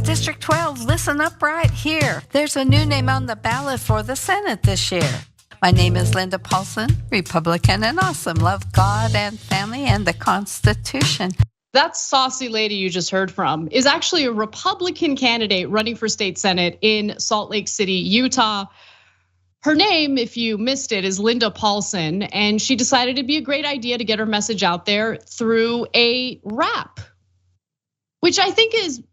District 12, listen up right here. There's a new name on the ballot for the Senate this year. My name is Linda Paulson, Republican and awesome. Love God and family and the Constitution. That saucy lady you just heard from is actually a Republican candidate running for state Senate in Salt Lake City, Utah. Her name, if you missed it, is Linda Paulson, and she decided it'd be a great idea to get her message out there through a rap, which I think is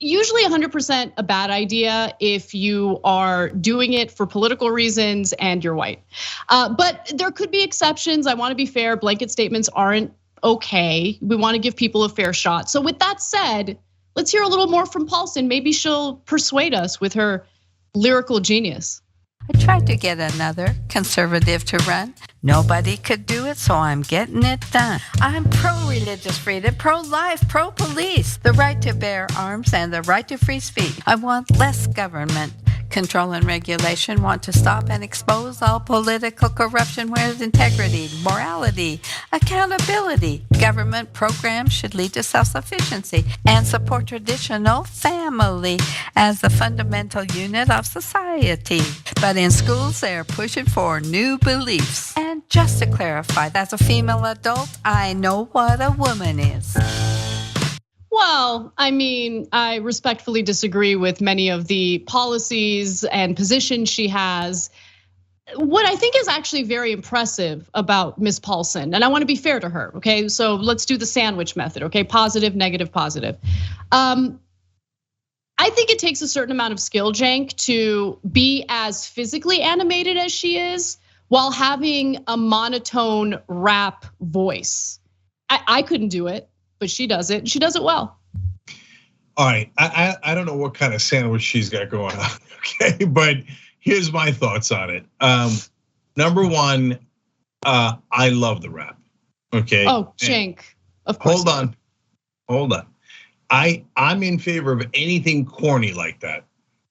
usually 100% a bad idea if you are doing it for political reasons and you're white. But there could be exceptions. I want to be fair. Blanket statements aren't okay. We want to give people a fair shot. So with that said, let's hear a little more from Paulson. Maybe she'll persuade us with her lyrical genius. I tried to get another conservative to run. Nobody could do it, so I'm getting it done. I'm pro-religious freedom, pro-life, pro-police, the right to bear arms and the right to free speech. I want less government control and regulation, want to stop and expose all political corruption where integrity, morality, accountability. Government programs should lead to self-sufficiency and support traditional family as the fundamental unit of society. But in schools, they're pushing for new beliefs. And just to clarify, as a female adult, I know what a woman is. Well, I mean, I respectfully disagree with many of the policies and positions she has. What I think is actually very impressive about Ms. Paulson, and I want to be fair to her, okay? So let's do the sandwich method, okay? Positive, negative, positive. I think it takes a certain amount of skill, Cenk, to be as physically animated as she is while having a monotone rap voice. I couldn't do it, but she does it. She does it well. All right, I don't know what kind of sandwich she's got going on, okay? But here's my thoughts on it. Number one, I love the rap, okay? Oh, Cenk, of course. Hold on. I'm in favor of anything corny like that.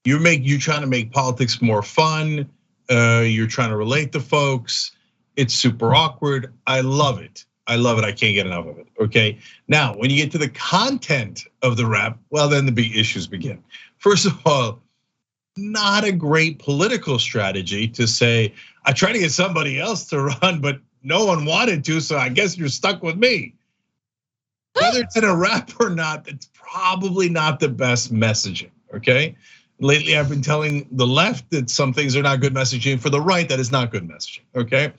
You're trying to make politics more fun. You're trying to relate to folks. It's super awkward. I love it. I can't get enough of it, okay? Now, when you get to the content of the rap, well, then the big issues begin. First of all, not a great political strategy to say, I tried to get somebody else to run, but no one wanted to, so I guess you're stuck with me. Whether it's in a rap or not, it's probably not the best messaging, okay? Lately, I've been telling the left that some things are not good messaging. For the right, that is not good messaging, okay?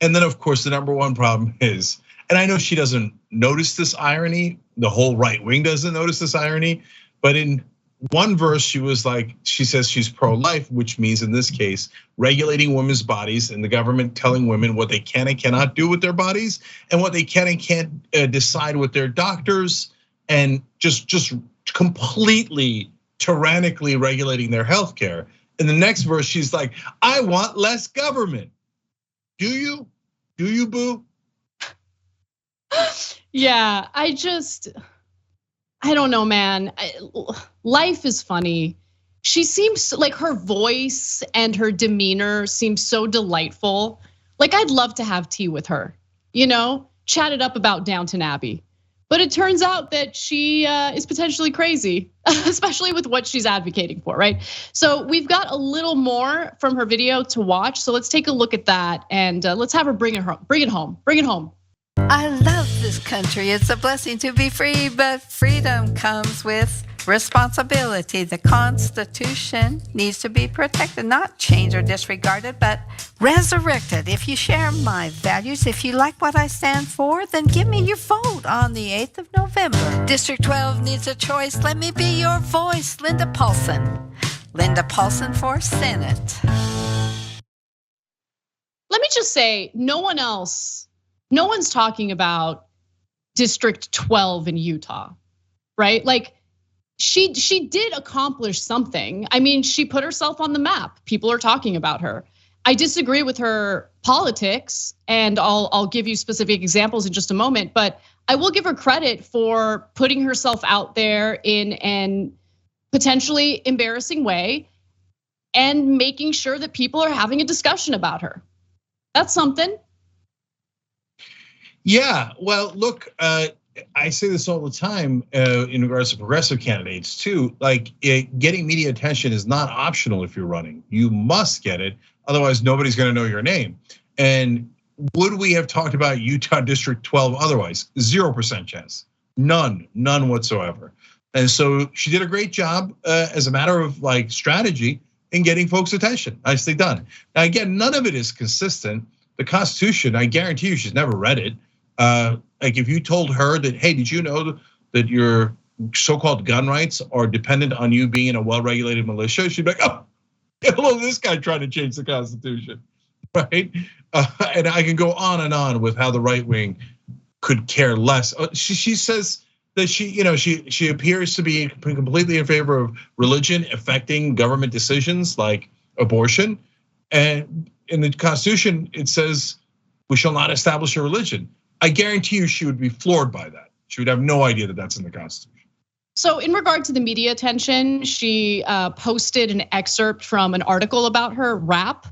And then, of course, the number one problem is, and I know she doesn't notice this irony, the whole right wing doesn't notice this irony, but in one verse, she says she's pro-life, which means in this case, regulating women's bodies and the government telling women what they can and cannot do with their bodies and what they can and can't decide with their doctors, and just completely tyrannically regulating their healthcare. In the next verse, she's like, I want less government. Do you, boo? Yeah, I don't know, man. Life is funny. She seems like her voice and her demeanor seems so delightful. Like I'd love to have tea with her, chat it up about Downton Abbey. But it turns out that she is potentially crazy, especially with what she's advocating for, right? So we've got a little more from her video to watch. So let's take a look at that and let's have her bring it home. I love this country. It's a blessing to be free, but freedom comes with responsibility. The Constitution needs to be protected, not changed or disregarded, but resurrected. If you share my values, if you like what I stand for, then give me your vote on the 8th of November. District 12 needs a choice. Let me be your voice, Linda Paulson. Linda Paulson for Senate. Let me just say, no one's talking about District 12 in Utah, right? Like she did accomplish something. I mean, she put herself on the map. People are talking about her. I disagree with her politics, and I'll give you specific examples in just a moment, but I will give her credit for putting herself out there in an potentially embarrassing way and making sure that people are having a discussion about her. That's something. Yeah, well, look, I say this all the time in regards to progressive candidates too. Like getting media attention is not optional if you're running. You must get it, otherwise nobody's going to know your name. And would we have talked about Utah District 12 otherwise? 0% chance, none whatsoever. And so she did a great job as a matter of like strategy in getting folks' attention. Nicely done. Now again, none of it is consistent. The Constitution, I guarantee you, she's never read it. Like if you told her that, hey, did you know that your so-called gun rights are dependent on you being in a well-regulated militia? She'd be like, oh, hello, this guy trying to change the Constitution, right? And I can go on and on with how the right wing could care less. She says that she appears to be completely in favor of religion affecting government decisions like abortion. And in the Constitution, it says we shall not establish a religion. I guarantee you she would be floored by that. She would have no idea that that's in the Constitution. So in regard to the media attention, she posted an excerpt from an article about her rap.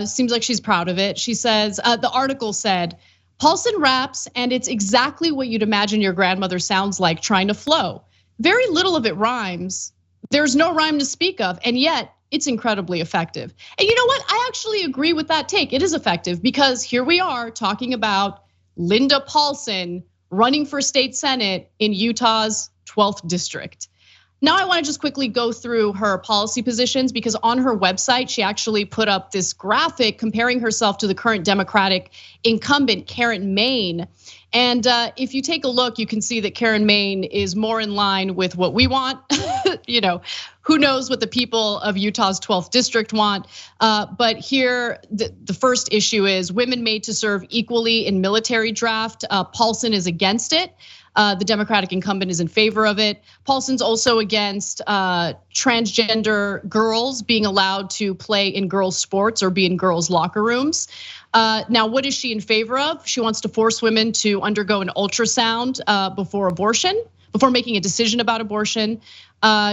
Seems like she's proud of it. She says, the article said, Paulson raps and it's exactly what you'd imagine your grandmother sounds like trying to flow. Very little of it rhymes. There's no rhyme to speak of, and yet it's incredibly effective. And you know what? I actually agree with that take. It is effective because here we are talking about Linda Paulson running for state senate in Utah's 12th district. Now I want to just quickly go through her policy positions because on her website, she actually put up this graphic comparing herself to the current Democratic incumbent, Karen Maine. And if you take a look, you can see that Karen Maine is more in line with what we want. Who knows what the people of Utah's 12th district want. But here, the first issue is women made to serve equally in military draft. Paulson is against it. The Democratic incumbent is in favor of it. Paulson's also against transgender girls being allowed to play in girls' sports or be in girls' locker rooms. Now, what is she in favor of? She wants to force women to undergo an ultrasound before abortion, before making a decision about abortion.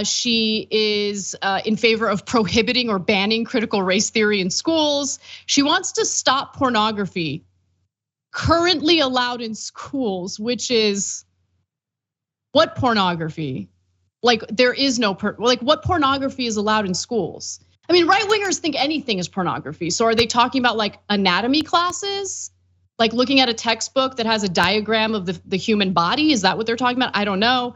She is in favor of prohibiting or banning critical race theory in schools. She wants to stop pornography currently allowed in schools, which is what pornography? Like there is no, what pornography is allowed in schools? I mean, right wingers think anything is pornography. So are they talking about like anatomy classes? Like looking at a textbook that has a diagram of the human body? Is that what they're talking about? I don't know.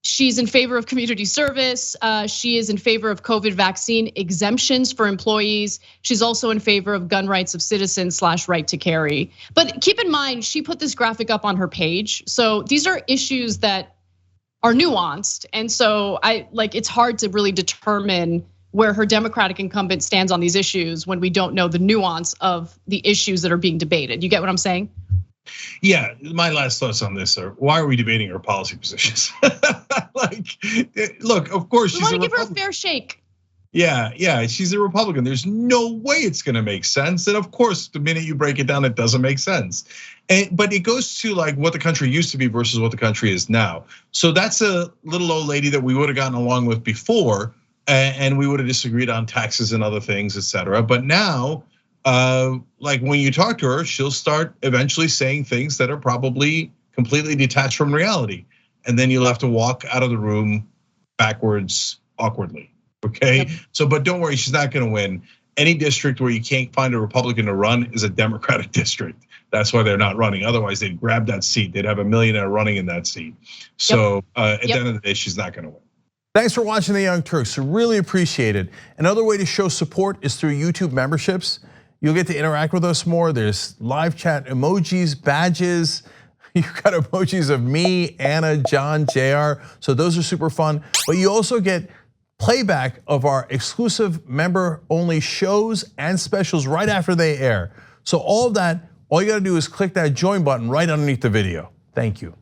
She's in favor of community service. She is in favor of COVID vaccine exemptions for employees. She's also in favor of gun rights of citizens / right to carry. But keep in mind, she put this graphic up on her page. So these are issues that are nuanced. And so it's hard to really determine where her Democratic incumbent stands on these issues when we don't know the nuance of the issues that are being debated. You get what I'm saying? Yeah, my last thoughts on this are: why are we debating her policy positions? Look, of course we want to give her a fair shake. Yeah, she's a Republican. There's no way it's going to make sense, and of course, the minute you break it down, it doesn't make sense. But it goes to like what the country used to be versus what the country is now. So that's a little old lady that we would have gotten along with before, and we would have disagreed on taxes and other things, etc. But now, like when you talk to her, she'll start eventually saying things that are probably completely detached from reality. And then you'll have to walk out of the room backwards awkwardly, okay? Yep. So, but don't worry, she's not gonna win. Any district where you can't find a Republican to run is a Democratic district. That's why they're not running. Otherwise, they'd grab that seat. They'd have a millionaire running in that seat. So at the end of the day, she's not gonna win. Thanks for watching the Young Turks, really appreciate it. Another way to show support is through YouTube memberships. You'll get to interact with us more. There's live chat emojis, badges. You've got emojis of me, Anna, John, JR. So those are super fun. But you also get playback of our exclusive member-only shows and specials right after they air. So all of that, all you gotta do is click that join button right underneath the video. Thank you.